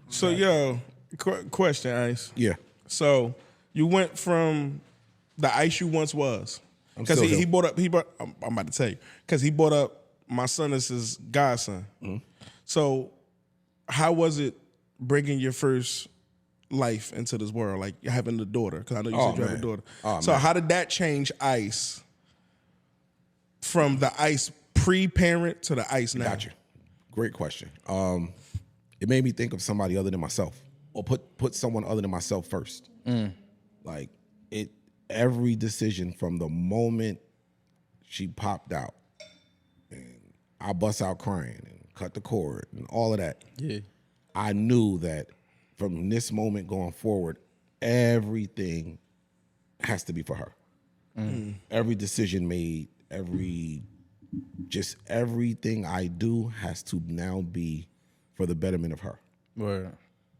So, yo, question, Ice. Yeah. So, you went from the Ice you once was. Because still he him. brought up, I'm about to tell you, because he brought up my son as his godson. So, how was it bringing your first life into this world, like having a daughter? Because I know you said you have a man. daughter. Oh, So, man. how did that change Ice from the Ice pre-parent to the Ice now? Got you. Great question. It made me think of somebody other than myself, or put someone other than myself first. Like every decision from the moment she popped out, and I bust out crying and cut the cord and all of that. Yeah. I knew that from this moment going forward, everything has to be for her. Every decision made, everything I do has to now be for the betterment of her. Word.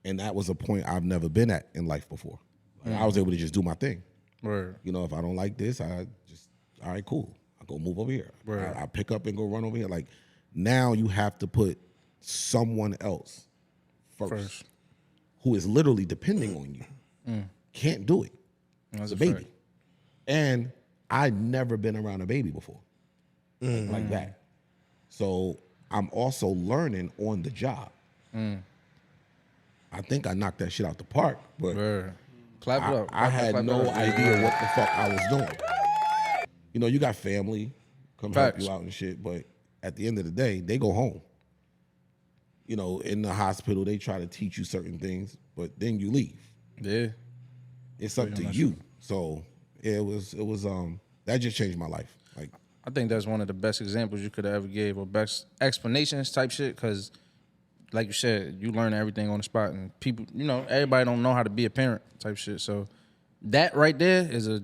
And that was a point I've never been at in life before. Like, I was able to just do my thing. Word. You know, if I don't like this, I just, all right, cool. I go move over here. Right. I pick up and go run over here. Like, now you have to put someone else first. Who is literally depending on you. Can't do it. That's a a baby. fact. And I'd never been around a baby before. Like that. So I'm also learning on the job. I think I knocked that shit out the park, but Word. Clap it up. I had Clap it no up. idea what the fuck I was doing. You know, you got family come help Facts. you out and shit, but at the end of the day, they go home. You know, in the hospital, they try to teach you certain things, but then you leave. Yeah. It's up to you. So yeah, it was that just changed my life. Like, I think that's one of the best examples you could have ever gave, or best explanations type shit, because like you said, you learn everything on the spot, and people, you know, everybody don't know how to be a parent type shit. So that right there is a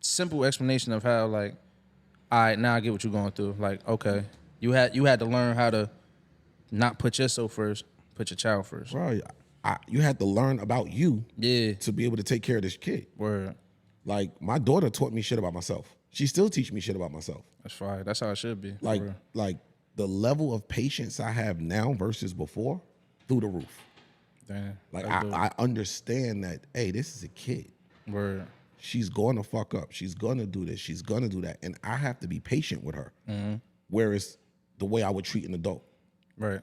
simple explanation of how, like, all right, now I get what you're going through. Like, okay, you had to learn how to not put yourself first, put your child first. bro, you had to learn about you Yeah. to be able to take care of this kid. Word. Like, my daughter taught me shit about myself. She still teach me shit about myself. That's fire. That's how it should be. Like, For real. like the level of patience I have now versus before, through the roof. Damn. Like, That's dope. I understand that, hey, this is a kid. Word. She's going to fuck up. She's going to do this. She's going to do that. And I have to be patient with her. Whereas the way I would treat an adult. Right.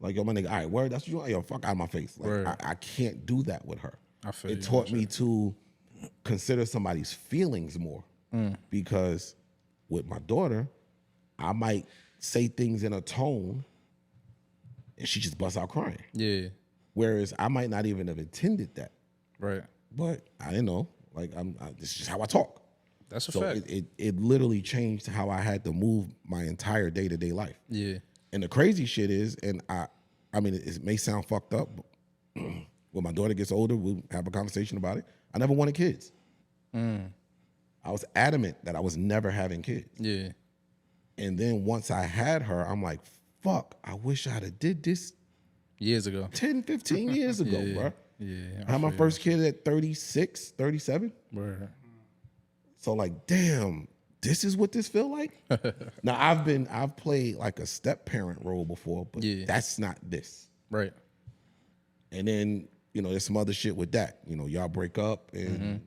Like, yo, my nigga, all right, word, that's what you want? Yo, fuck out of my face. Like, Word. I can't do that with her. I feel It you. taught me to consider somebody's feelings more. Because with my daughter, I might say things in a tone and she just busts out crying. Yeah. Whereas I might not even have intended that. Right. But I didn't know. Like, this is just how I talk. That's a So fact. it literally changed how I had to move my entire day-to-day life. Yeah. And the crazy shit is, and I mean, it may sound fucked up, but when my daughter gets older, we'll have a conversation about it. I never wanted kids. I was adamant that I was never having kids. Yeah. And then once I had her, I'm like, fuck, I wish I'd have did this Years ago. 10, 15 years ago, Yeah. bro. Yeah. I had my first kid at 36, 37. Word. So like, damn, this is what this feel like? Now I've played like a step parent role before, but Yeah. that's not this. Right. And then, you know, there's some other shit with that. You know, y'all break up and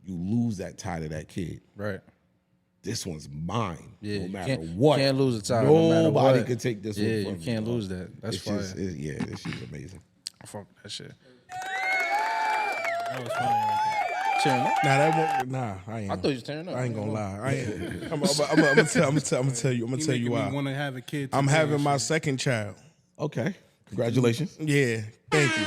you lose that tie to that kid. Right. This one's mine. Yeah. No you matter can't, what. You can't lose a tie. No matter Nobody what. can take this one Yeah, from you me, can't dog. lose that. That's It's fire. just, yeah, this shit's amazing. I fuck with that shit. That was funny right Tearing up? Nah, that won't. Nah, I ain't. I thought you was tearing up. I ain't gonna lie. I ain't. I'm gonna tell you. I'm gonna tell you why. Want to have a kid? I'm today having and my shit. second child. Okay. Congratulations. Yeah, thank you.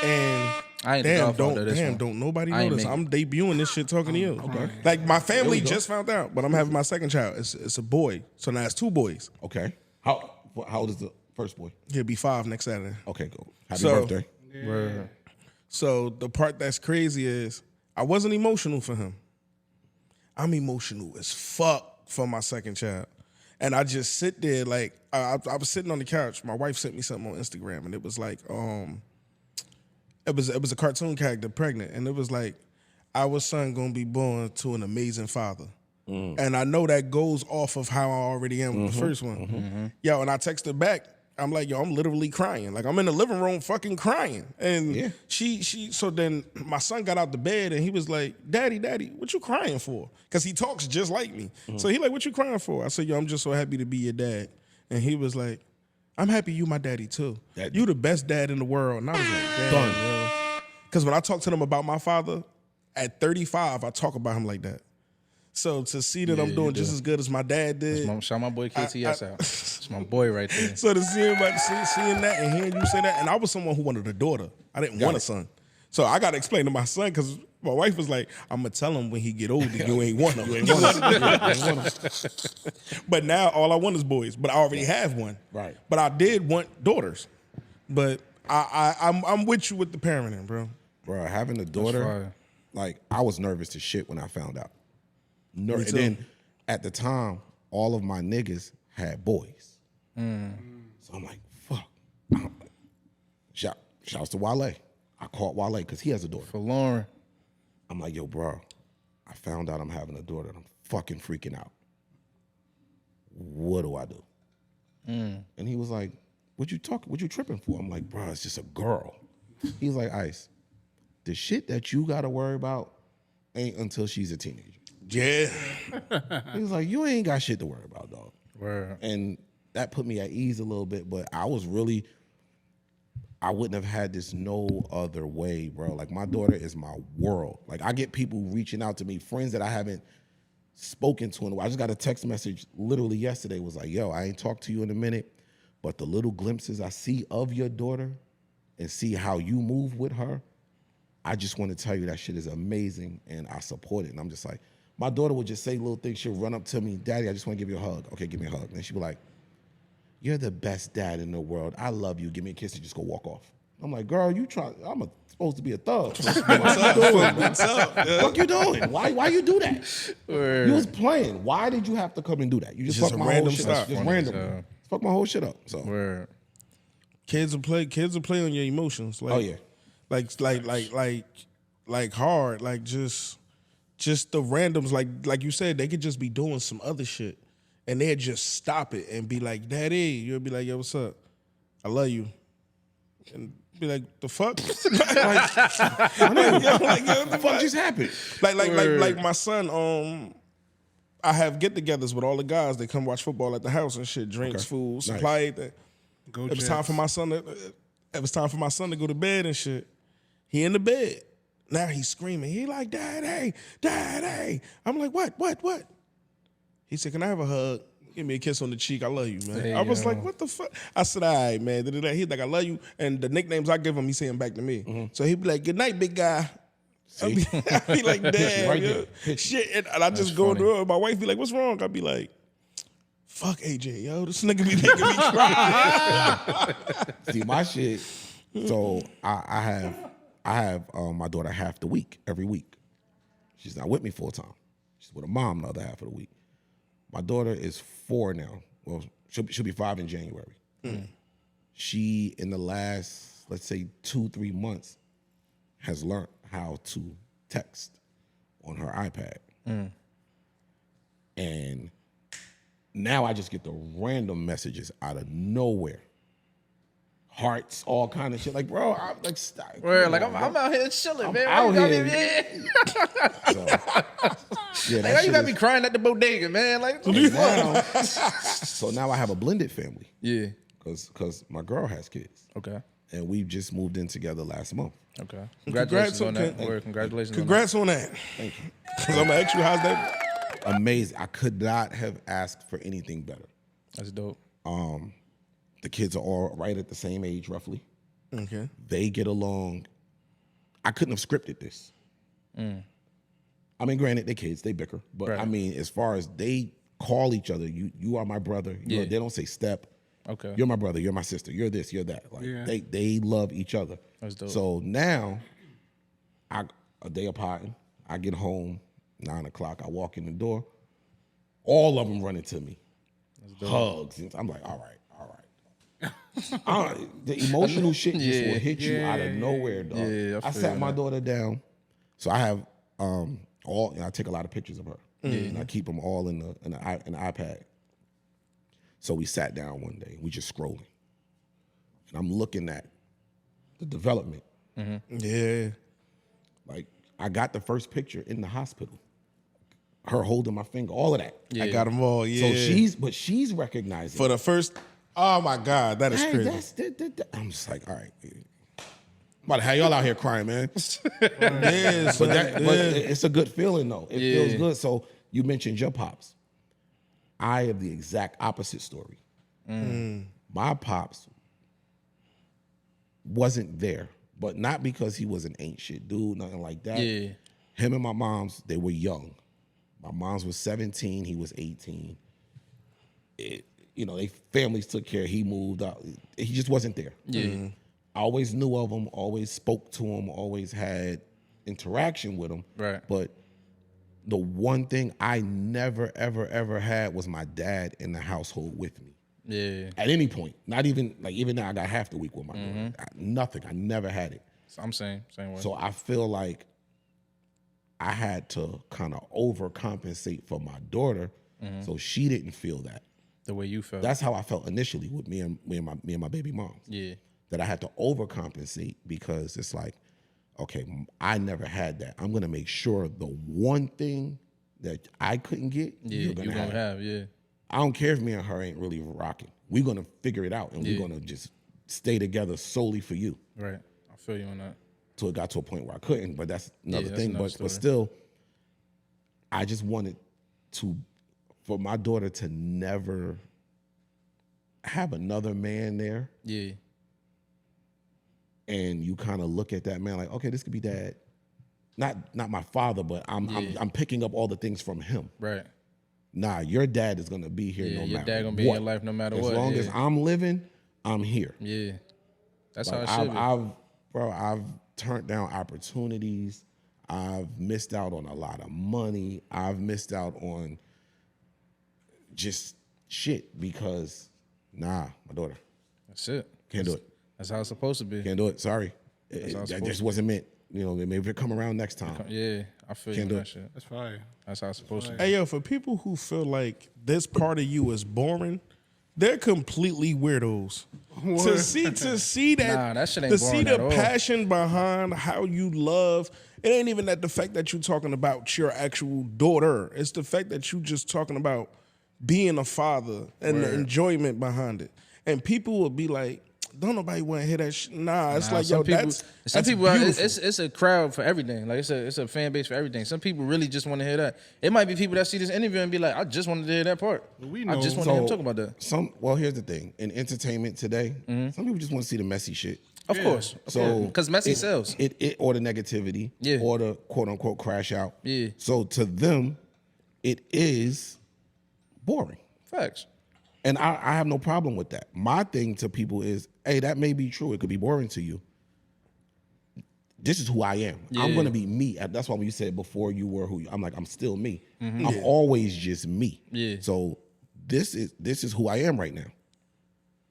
And I ain't the damn, godfather of this one. don't nobody I know ain't this. make I'm debuting this shit talking to you. Okay. Like my family just found out, but I'm having my second child. It's a boy, so now it's two boys. Okay. How old is the first boy? He'll be 5 next Saturday. Okay, go. Happy So- birthday. Word. So the part that's crazy is I wasn't emotional for him. I'm emotional as fuck for my second child. And I just sit there like I was sitting on the couch. My wife sent me something on Instagram, and it was like it was a cartoon character pregnant, and it was like our son gonna be born to an amazing father. And I know that goes off of how I already am with the first one. Yo, and I texted back I'm like, yo, I'm literally crying. Like, I'm in the living room fucking crying. And Yeah. so then my son got out the bed and he was like, Daddy, what you crying for? Because he talks just like me. So he like, what you crying for? I said, yo, I'm just so happy to be your dad. And he was like, I'm happy you my daddy too. You the best dad in the world. And I was like, damn, yo. Because when I talk to them about my father, at 35, I talk about him like that. So to see that I'm doing just as good as my dad did. Shout my boy KTS out. It's my boy right there. So to seeing that and hearing you say that, and I was someone who wanted a daughter. I didn't want a son. So I got to explain to my son because my wife was like, I'm going to tell him when he get older, you ain't want him. But now all I want is boys. But I already have one. Right. But I did want daughters. But I'm with you with the parenting, bro. Bro, having a daughter, fire. like I was nervous as shit when I found out. And too. then at the time, all of my niggas had boys. So I'm like, fuck. Shouts to Wale. I called Wale because he has a daughter. For Lauren. I'm like, yo, bro, I found out I'm having a daughter and I'm fucking freaking out. What do I do? And he was like, what you tripping for? I'm like, bro, it's just a girl. He's like, Ice, the shit that you gotta worry about ain't until she's a teenager. Yeah. He was like, you ain't got shit to worry about, dog. Word. And that put me at ease a little bit, but I wouldn't have had this no other way, bro. Like my daughter is my world. Like I get people reaching out to me, friends that I haven't spoken to in a while. I just got a text message literally yesterday, was like, yo, I ain't talked to you in a minute, but the little glimpses I see of your daughter and see how you move with her, I just want to tell you that shit is amazing and I support it. And I'm just like, my daughter would just say little things. She'll run up to me, Daddy, I just want to give you a hug. Okay, give me a hug. And she'd be like, you're the best dad in the world. I love you. Give me a kiss and just go walk off. I'm like, girl, I'm supposed to be a thug. What's up? What you doing? Why you do that? Word. You was playing. Why did you have to come and do that? You just fucked my whole shit up. Just random. Fuck my whole shit up. So Word. Kids will play on your emotions. Like, oh yeah. Like hard. Like just the randoms. Like you said, they could just be doing some other shit. And they'd just stop it and be like, Daddy. You'll be like, yo, what's up? I love you. And be like, the fuck? What the fuck just happened? Like my son, I have get-togethers with all the guys. They come watch football at the house and shit, drinks, food, supply everything. It was time for my son to go to bed and shit. He in the bed. Now he's screaming. He like, Daddy. I'm like, what? He said, can I have a hug? Give me a kiss on the cheek. I love you, man. I was like, what the fuck? I said, all right, man. He's like, I love you. And the nicknames I give him, he's saying back to me. So he'd be like, good night, big guy. I'd be like, damn, Right yo. Shit. And I just go to her. My wife be like, what's wrong? I'd be like, fuck AJ, yo. This nigga be making me cry. See, my shit, so I have my daughter half the week, every week. She's not with me full time. She's with her mom the other half of the week. My daughter is 4 now. Well, she'll be 5 in January. She, in the last, let's say 2-3 months, has learned how to text on her iPad. And now I just get the random messages out of nowhere. Hearts, all kind of shit. Like, bro, I'm like, stop. Word, like I'm out here chilling, man. out Why you here. got me, So, yeah, Like, why you got me crying at the bodega, man? Like, so now I have a blended family. yeah. Because my girl has kids. Okay. And we just moved in together last month. Okay. Congratulations on that. okay. Word, congratulations. Congrats on that. Thank you. Because I'm going to ask you, how's that? Amazing. I could not have asked for anything better. That's dope. The kids are all right at the same age, roughly. Okay. They get along. I couldn't have scripted this. I mean, granted, they're kids, they bicker. But Right. I mean, as far as they call each other, you are my brother. They don't say step. Okay. You're my brother, you're my sister, you're this, you're that. Like they love each other. That's dope. So now, a day of potting, I get home, 9 o'clock, I walk in the door, all of them running to me. Hugs. And I'm like, all right. The emotional shit just will hit you out of nowhere, dog. Yeah, I I feel sat my that. daughter down. So I have I take a lot of pictures of her. And I keep them all in the iPad. So we sat down one day, we just scrolling. and I'm looking at the development. Yeah. Like, I got the first picture in the hospital. Her holding my finger, all of that. I got them all. Yeah. So she's recognizing. for the first. Oh my God, that is Hey, crazy. I'm just like, all right. I'm about to have y'all out here crying, man. Yeah, But it's a good feeling though. It feels good. So you mentioned your pops. I have the exact opposite story. My pops wasn't there, but not because he was an ain't shit dude, nothing like that. Yeah. Him and my mom's, they were young. My mom's was 17, he was 18. They families took care. He moved out. He just wasn't there. Yeah. I always knew of him, always spoke to him, always had interaction with him. Right. But the one thing I never, ever, ever had was my dad in the household with me. Yeah. At any point. Not even, like, even now I got half the week with my daughter. Nothing. I never had it. I'm saying same way. So I feel like I had to kind of overcompensate for my daughter so she didn't feel that. The way you felt. That's how I felt initially with me and my baby mom. Yeah. That I had to overcompensate because it's like, okay, I never had that. I'm gonna make sure the one thing that I couldn't get, you're gonna have. Yeah. I don't care if me and her ain't really rocking. We're gonna figure it out and we're gonna just stay together solely for you. Right. I feel you on that. So it got to a point where I couldn't, but that's another that's thing. another But story. still, I just wanted for my daughter to never have another man there. Yeah. And you kind of look at that man like, okay, this could be dad. Not my father, but I'm picking up all the things from him. Right. Nah, your dad is gonna be here no matter your what. dad gonna be in your life no matter what. As long as I'm living, I'm here. Yeah. That's Like, how it should be. I've turned down opportunities. I've missed out on a lot of money. I've missed out on just shit because, my daughter That's it. can't do it. That's how it's supposed to be. Can't do it. Sorry, how it's that supposed just to wasn't meant. Maybe if it come around next time. Yeah, I feel you Can't on do that it. shit. That's fire. That's how it's supposed to be. Hey yo, for people who feel like this part of you is boring, they're completely weirdos. To see that, Nah, that shit ain't to see boring at the all. passion behind how you love. It ain't even that the fact that you're talking about your actual daughter. It's the fact that you just talking about being a father and the enjoyment behind it. And people will be like, "Don't nobody want to hear that shit." Nah, it's like, yo, that's people. beautiful. It's a crowd for everything. Like it's a fan base for everything. Some people really just want to hear that. It might be people that see this interview and be like, "I just wanted to hear that part. I just want to hear him talk about that." Well, here's the thing. In entertainment today, some people just want to see the messy shit. Of course. So because messy sells. It or the negativity, Yeah. or the quote unquote crash out. Yeah. So to them, it is boring. Facts. And I have no problem with that. My thing to people is, hey, that may be true. It could be boring to you. This is who I am. I'm going to be me. That's why when you said before you were who you, I'm like, I'm still me. I'm always just me. Yeah. So this is who I am right now.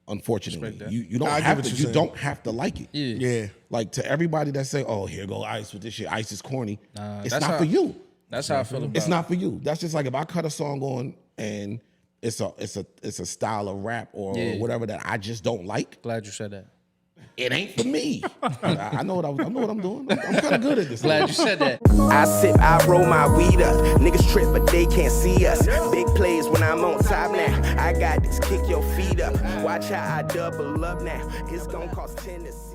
Unfortunately, Respect that. you don't I get have what to. you're You saying. don't have to like it. Yeah. yeah. Like to everybody that say, "Oh, here go Ice with this shit. Ice is corny." It's that's not how- for you. That's how I feel about It's it. not for you. That's just like if I cut a song on and it's a style of rap or Yeah. whatever that I just don't like. Glad you said that. It ain't for me. I know what I'm doing. I'm kind of good at this. Glad you said that. I sip, I roll my weed up. Niggas trip, but they can't see us. Big plays when I'm on top now. I got this, kick your feet up. Watch how I double up now. It's gonna cost 10 to 6.